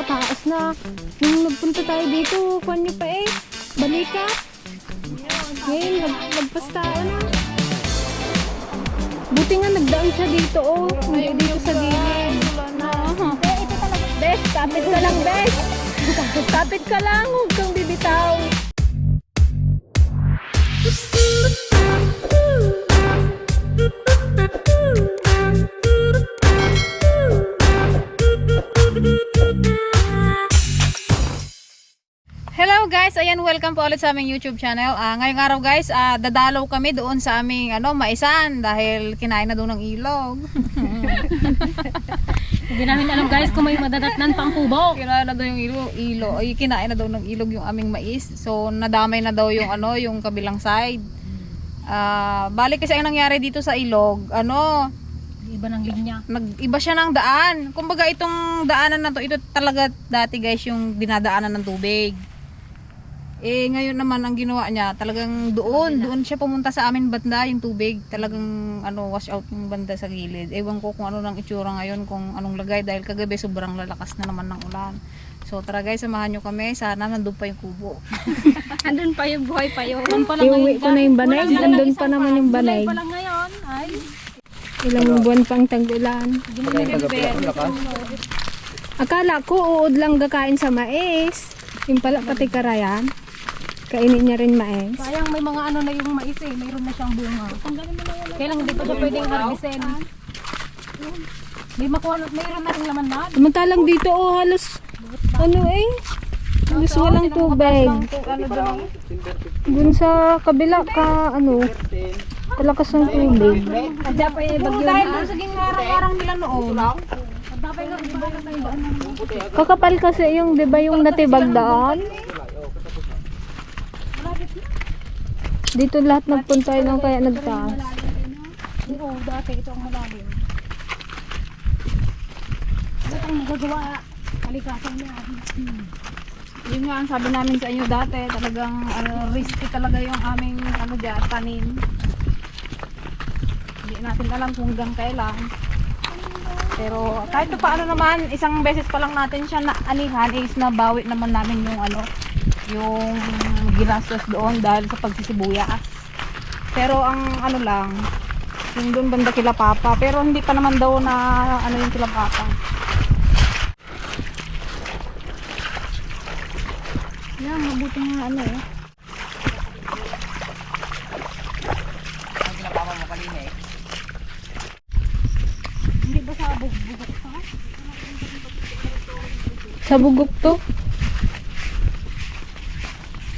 nakataas na. Nung nagpunta tayo dito, kuhan nyo pa eh. Balikat. Ngayon, nagpas tao na. Buti nga nagdaan siya dito oh. Hindi dito sa gilid. Ito talaga. Bes, kapit ka lang, Bes. Kapit ka lang, huwag kang bibitaw. Hello guys, ayan, welcome po ulit sa aming YouTube channel. Ngayong araw guys, dadalaw kami doon sa aming maisan dahil kinain na doon ng ilog. Hindi namin alam guys kung may madadatnan pang kubo. Kinain na daw yung kinain na daw ng ilog yung aming mais. So nadamay na daw yung yung kabilang side. Balik kasi ang nangyari dito sa ilog, Iba ng linya. nag-iba siya ng daan. Kumbaga itong daanan na to, ito talaga dati guys yung dinadaanan ng tubig. Ngayon naman ang ginawa niya, talagang doon siya pumunta sa amin banda yung tubig. Talagang wash out yung banda sa gilid. Ewan ko kung ano nang itsura ngayon, kung anong lagay dahil kagabi sobrang lalakas na naman ng ulan. So tara guys, samahan nyo kami. Sana nandun pa yung kubo. Andun pa yung buhay pa yun. Iuwi ko na yung banay. Nandun pa naman yung banay. July pa lang ngayon. Ay. Ilang buwan pang tag-ulan. Akala ko uod lang gakain sa mais. Yung pala pati karayan. Kainin niya rin mais. Sayang may mga na yung mais eh. Mayroon na siyang bunga. Kailang hindi pa siya pwedeng harbisin. May makuha na, mayroon na rin laman na. Samantalang dito halos halos walang tubig. Dun sa kabila kalakas ng tubig. Adya pa yung bagyo Dahil na. dun sa gingarang nila noon. Tapay nga iba na yung daan. Kakapal kasi yung 'di ba yung natibag daan? Dito lahat nagpunta ng kaya nagtaas. Oo, dati ito ang malalim. Ba't ang nagagawa? Kalikasan niya. Yun nga ang sabi namin sa inyo dati, talagang risky talaga yung aming tanim. Hindi natin alam kung hanggang kailan. Pero kahit pa paano naman, isang beses pa lang natin siya na anihan is nabawi naman namin yung ginastos doon dahil sa pagsisibuyas. Pero ang lang, yung doon banda kila Papa, pero hindi pa naman daw na yung kila Papa. Yan, mabuti nga Ang ginapama mo kanina eh. Hindi ba sa bugok pa? Sa bugok to?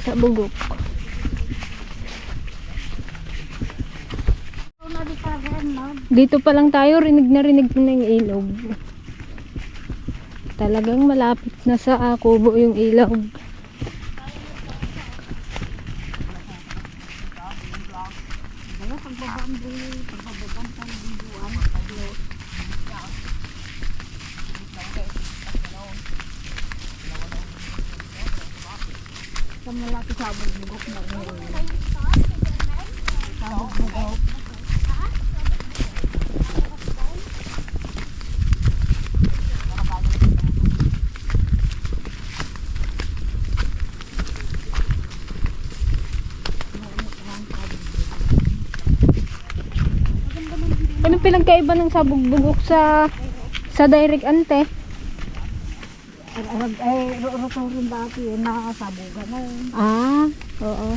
Sa bugok. Dito pa lang tayo, rinig na yung ilog. Talagang malapit na sa kubo yung ilog. Malapit sa bugok na rin. Sa bugok. Anong pinagkaiba ng sabog-bugok sa direct ante? Ay, rotorin dati yun, nakasabugan na yun. Oo.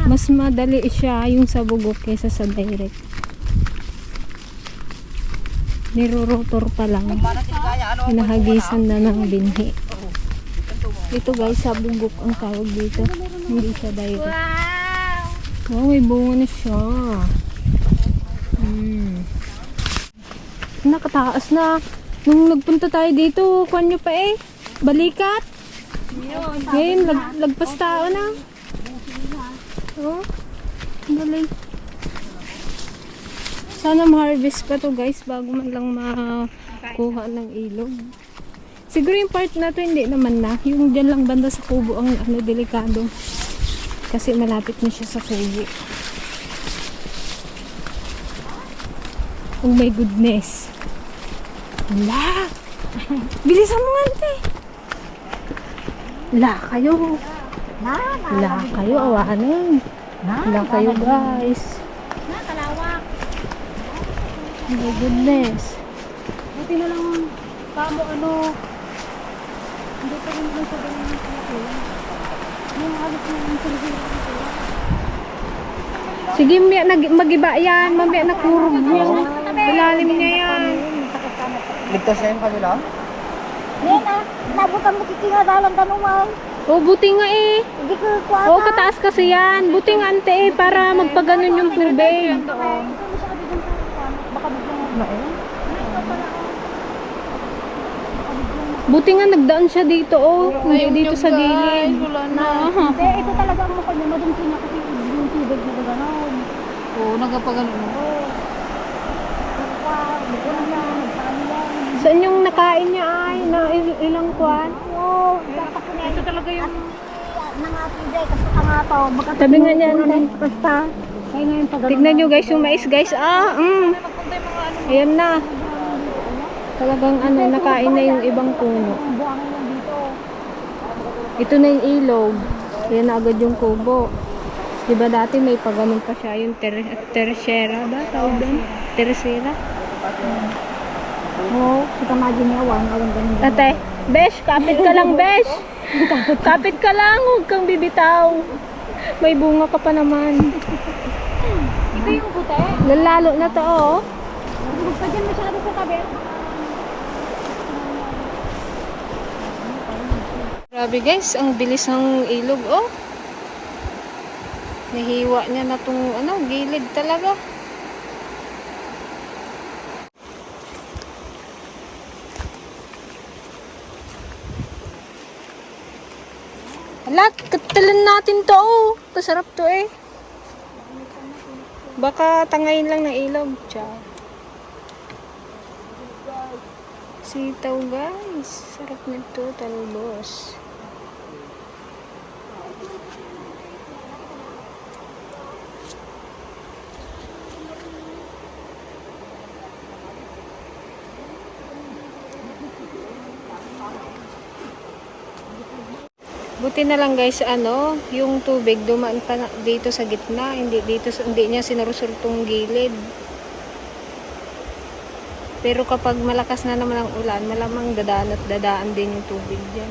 Mas madali siya yung sa bugok kaysa sa direct. Nirorotor pa lang. Hinahagisan na ng binhi. Ito guys, sa bugok ang tawag dito. Hindi siya direct. Wow, may bunga na siya. Nakataas na. Nung nagpunta tayo dito, kuhan nyo pa eh. Balikat. Ngayon, lagpas tao na. Oh, galing. Sana ma-harvest pa to guys bago man lang makuha ng ilog. Siguro yung part na to hindi naman na. Yung dyan lang banda sa kubo ang delikado. Kasi malapit na siya sa kubo. Oh my goodness. La! Bilisan mo nga, ate. La kayo. La kayo, awahanin. La kayo, guys. Nakalawak. Oh my goodness. Buti na lang kamo ano. Hindi pa rin naman sa ganyan ng kalakula. Yung halos na yung tuloy. Sige, mag-iba yan. Mamaya nakurog yung ilalim niya yan. Ligtas siya yung kanila? Nena, nabutan mo kikinga dalang tanuman. Oh, buti nga eh. Hindi ko kuwata. Oh, kataas kasi yan. Buti nga ante eh, para magpaganon yung tubig. Baka biglang Buti nga nagdaan siya dito oh. Hindi dito sa gilid. Wala na. Hindi, ito talaga ang mukha niya. Madumsin niya kasi yung tubig na gano'n. Oo, nagpagano. Buko na yan. Saan yan? Saan yung nakain niya ay? Na ilang kwan? Oo. Ito talaga yung nangatibay. Kasi nga to. Sabi nga niya ante. Basta. Kaya ngayon pag Tignan nyo guys yung mais guys. Ayan na. Talagang ano, nakain na yung ibang puno. buhangin lang dito. Ito na yung ilog. Ayan na agad yung kubo. Diba dati may paganon pa siya, yung tercera ba? Tawag doon? Tercera? Oo. Kita imagine niya. Walang ganun. Ate, besh, kapit ka lang, besh. Kapit ka lang, huwag kang bibitaw. May bunga ka pa naman. Ito yung puti. Lalalo na to, oh. Huwag pa dyan masyado sa tabi. Grabe guys, ang bilis ng ilog, oh. Nahiwa niya na tong, gilid talaga. Hala, katalan natin to, oh. Kasarap to, eh. Baka tangayin lang ng ilog. Ciao. Sitaw, guys. Sarap nito, talbos. Buti na lang guys, yung tubig dumaan pa dito sa gitna, hindi niya sinurusultong gilid. Pero kapag malakas na naman ang ulan, malamang dadaan at dadaan din yung tubig diyan.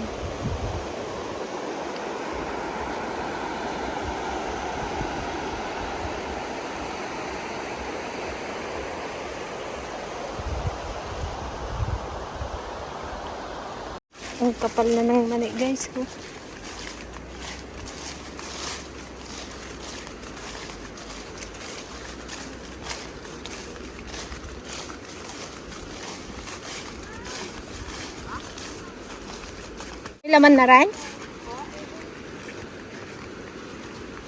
Ang kapal na ng mani guys ko. May laman na rin?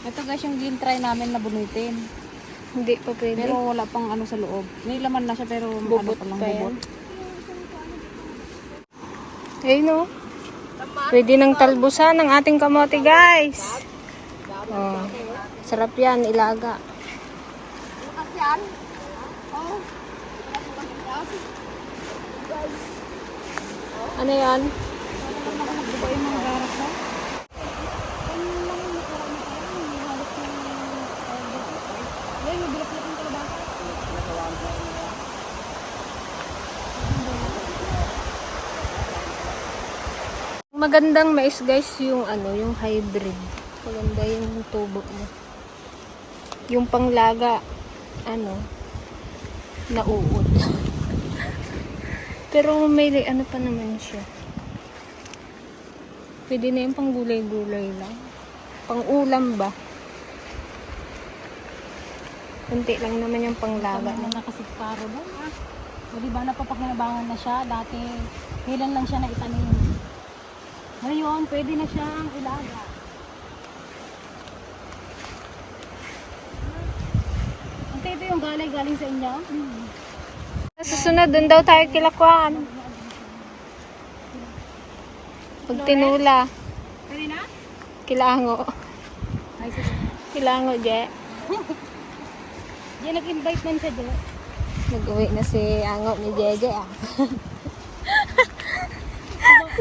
Ito guys yung gin-try namin na bunutin. Hindi pa pwede. Pero wala pang ano sa loob. May laman na siya pero Bubot ano pa lang pa yan. bubot. Ayun no. Pwede ng talbusan ng ating kamote guys. Oh, sarap yan, ilaga. Ano yan? Magandang mais guys yung yung hybrid. Maganda yung tubo mo. Yung panglaga nauud. Pero may pa naman siya. Pwede na yung pang gulay-gulay lang. Pang ulam ba? Kunti lang naman yung panglaga. Ano na kasi paro doon. O diba napapakinabangan na siya. Dati, kailan lang siya na itanim. Ngayon, pwede na siyang ilaga. Ito yung galing sa inyo? Sa susunod, dun daw tayo kilakwan. Pag tinula. Pwede na? Kilango. Ay, sige. กิ Kilango, Je. yan, nag-invite man siya doon. กิ Kilango, Je. กิ Kilango, กิ Kilango, Je. กิ Kilango, กิ Kilango, Je. Nag-uwi na si Ango ni Jeje ah.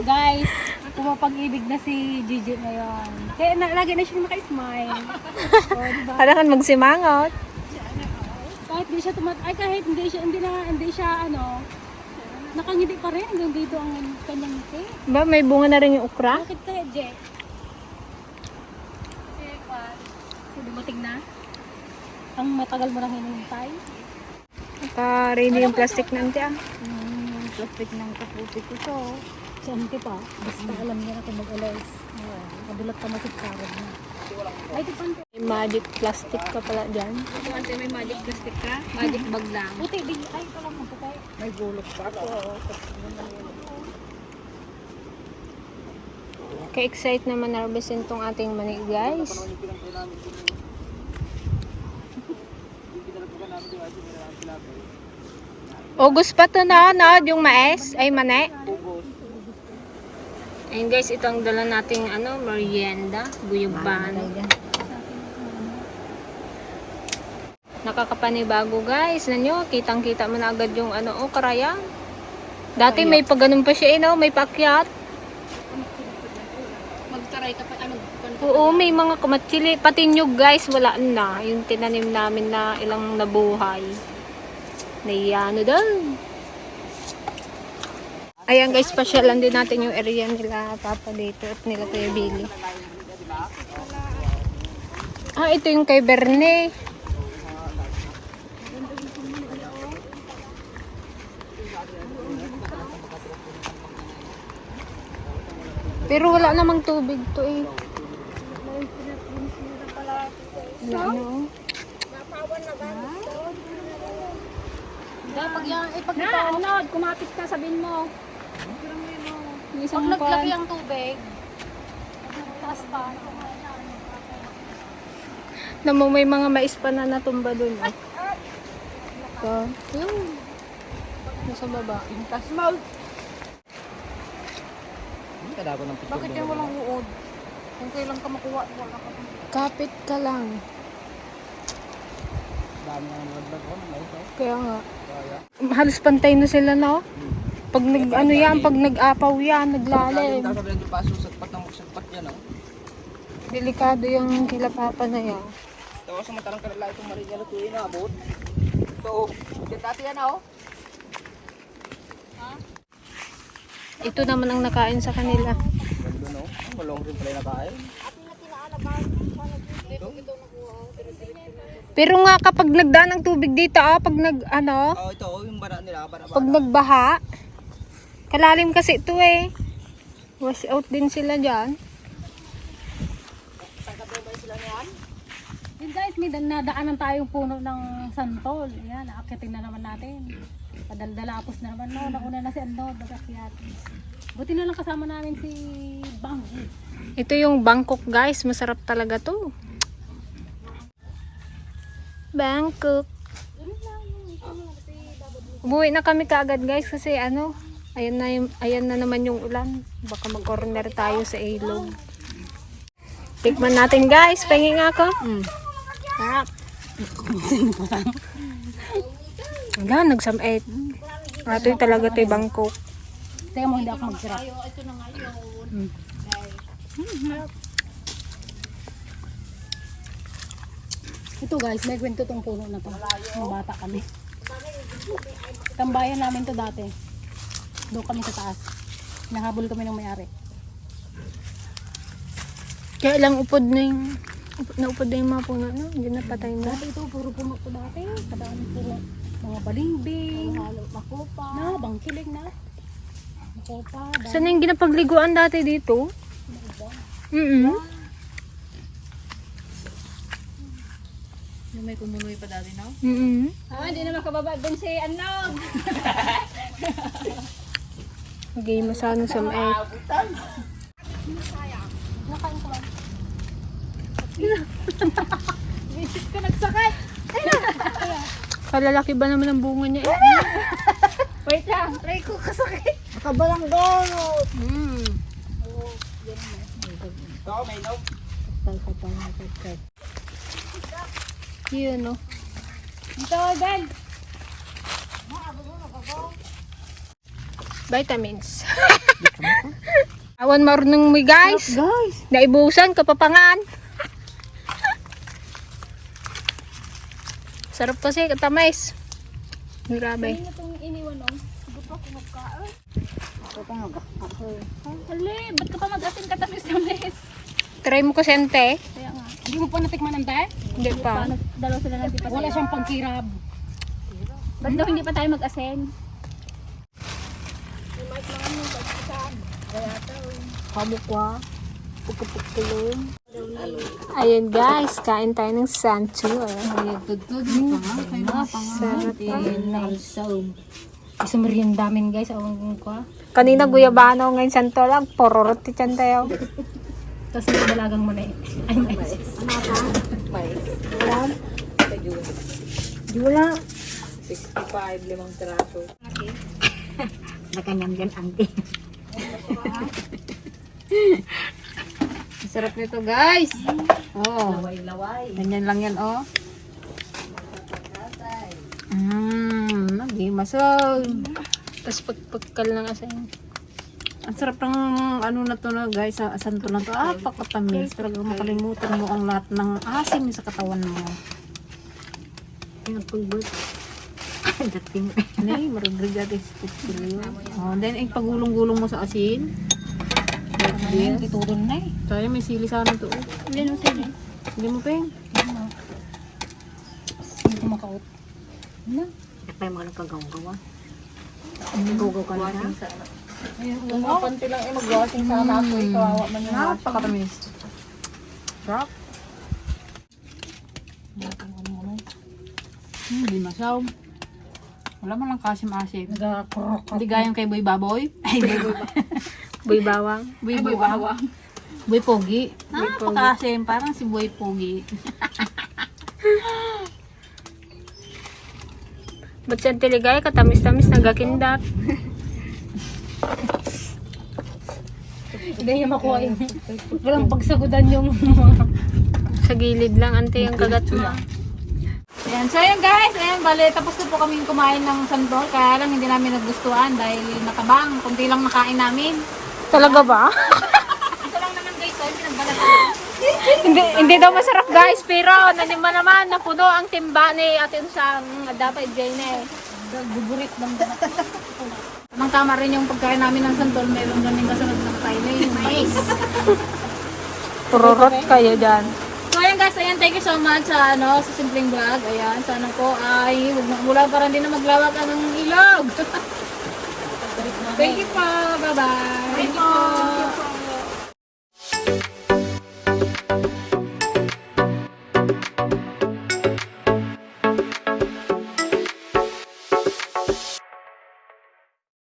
Guys, pumapag-ibig na si Gigi ngayon. Kaya lagi na siya naka-smile. O, diba? Para kan magsimangot. Kahit hindi siya kahit hindi siya nakangiti pa rin. Hanggang dito ang kanyang ngiti. Ba, may bunga na rin yung okra? Bakit kaya, Jack? So, dumating na? Ang matagal mo nang hinihintay? Naka-ready yung plastic na ante ah. Plastic ng kaputi ko to. Saan pa? Basta alam niya na kung mag-alis. Kadulat pa masipkarad na. Ay, di pa. May magic plastic ka pala dyan. Ito ante, may magic plastic ka? Magic bag lang. Puti, ay, ito lang mo. Puti. May gulok pa ako. Ka-excite naman harvestin tong ating mani guys. August pa to na, yung mais, ay mani. Ayun guys, ito ang dala nating merienda, guyuban. Nakakapanibago guys, nanyo, kitang-kita mo na agad yung karaya. Dati may pa ganun pa siya, may paakyat. Magtaray ka pa, Oo, may mga kamatsili. Pati nyug guys, wala na. Yung tinanim namin na ilang nabuhay. Naiyano daw. Ayan guys, pasyalan din natin yung area nila Papa dito at nila Kuya Billy. Ah, ito yung kay Berne. Pero wala namang tubig to eh. Wala na oh. Pag yan, pag ito, kumapit ka, sabihin mo. Yung isang Pag naglaki pan. ang tubig, Taas pa. Namo may mga mais pa na natumba dun oh. So, yun. Nasa baba. kasmal. Kadago ng picture. Bakit yan walang uod? Kung kailan ka makuha, wala ka pa. Kapit ka lang. Dami na nag-vlog ko. Kaya nga. Halos pantay na sila no? Pag pag nag-apaw yan, naglalim. Sabi lang yung paso, sagpat yan. Delikado yung kila Papa na yan. Tawa sa matarang kanila itong marinya lutuin na abot. Ito, yan dati yan Ito naman ang nakain sa kanila. Ganda no? Malong rin pala nakain. Pero nga kapag nagdaan ng tubig dito, pag Ito, yung bara nila, bara. pag nagbaha, kalalim kasi ito eh. Wash out din sila dyan. Yun guys, may nadaanan tayong puno ng santol. Ayan, naakyatin na naman natin. Padaldalapos na naman. No, nauna na si bagakyat. Buti na lang kasama namin si Banggi. Ito yung Bangkok guys, masarap talaga to. Bangkok. Umuwi na kami kaagad guys kasi ayan na naman yung ulan. Baka mag-corner tayo sa ilog. Tikman natin guys, pahingi nga ako. Sarap. Wala, nagsamait. Ito yung talaga ito yung Bangkok. Teka mo, hindi ako magsirap. Ito guys, may kwento tong puno na to. Nung bata kami. Tambayan namin to dati. Doon kami sa taas. Nahabol kami ng may-ari. Kaya lang upod na yung mga puno, no? Hindi na patay na. Dati ito, puro puno to dati. Kadami puro mga balimbing. Makopa. Bangkilig na. Makopa. Saan yung ginapagliguan dati dito? Yung may kumunoy pa dati, no? Hindi na makababa doon si Anog. Okay, masano sa mais. Nakain ko lang. Visit ka nagsakay. Kalalaki ba naman ang bunga niya eh? Wait lang, try ko kasakay. Nakabalang donut! Ito, may no? Yun, no? Ito, Ben. Vitamins. Awan marunong mo guys. Guys. Naibusan, kapapangan. Sarap kasi, katamis. Grabe. Ali, ba't ka pa mag-asin katamis tamis? Try mo kasente. Kaya nga. Hindi mo pa natikman ng tayo? Hindi pa. Dalawa sila ng tipas. Wala siyang pangkirab. Ba't daw hindi pa tayo mag-asin? Ayun guys, kain tayo ng sancho. Isa merienda damin guys, awang ko. Kanina guyabano, ngayon santo lang. Pororot ti chan tayo. Tapos may dalagang mo na eh. Ay, mais. Wala. 65, 5 traso. Nakanyang yan, ante. Sarap nito guys. Oh. Laway. Ganyan lang yan oh. Nagi masag. Tapos pagpagkal ng asin. Ang sarap ng ano na to na guys, sa santo na to. Pakatamis. Talagang makalimutan mo ang lahat ng asim sa katawan mo. Nagpulbot. Dating. Nay, maragregatis tutuloy. Oh, then pagulong-gulong mo sa asin. Yes. Itutol na eh. Kaya may sili sana to. Hindi mo sila. Hindi mo peng. Hindi ko makaot. Ano? Pa yung mga nagkagawa-gawa. Nagagawa ka na. Yung panty lang ay mag-washing sana ako. Kawawa man yung napakatamis. Sarap. Hindi masaw. Wala man lang kasim-asim. Nagakurok. Hindi gayang kay Boy Baboy. Ay, Boy Baboy. Boy bawang. Boy Bawang. Boy Pogi. Napakasim. Parang si Boy Pogi. Ba't siya tiligay? Katamis-tamis, nagakindat. Hindi niya makuha yung walang pagsagudan yung Sa gilid lang, ante, yung kagat mo. Ayan. So, ayan guys. Ayan, bale, tapos na po kami kumain ng sandol. Kaya lang hindi namin nagustuhan dahil natabang. Kunti lang nakain namin. Talaga ba? Ito lang naman guys. So, pinagbalat ko. hindi daw masarap guys, pero nanima naman, napuno ang timba ni Ate Unsang. Dapat Jane. Gugurit lang. Tamang-tama rin yung pagkain namin ng sandol. Meron kaming kasunod ng tayo. Mais. Pururot kayo dyan. So ayan guys, ayan, thank you so much sa sa simpleng vlog. Ayan, sana po ay mula para din na maglawak ang ilog. Thank you po. Bye-bye. Thank you po.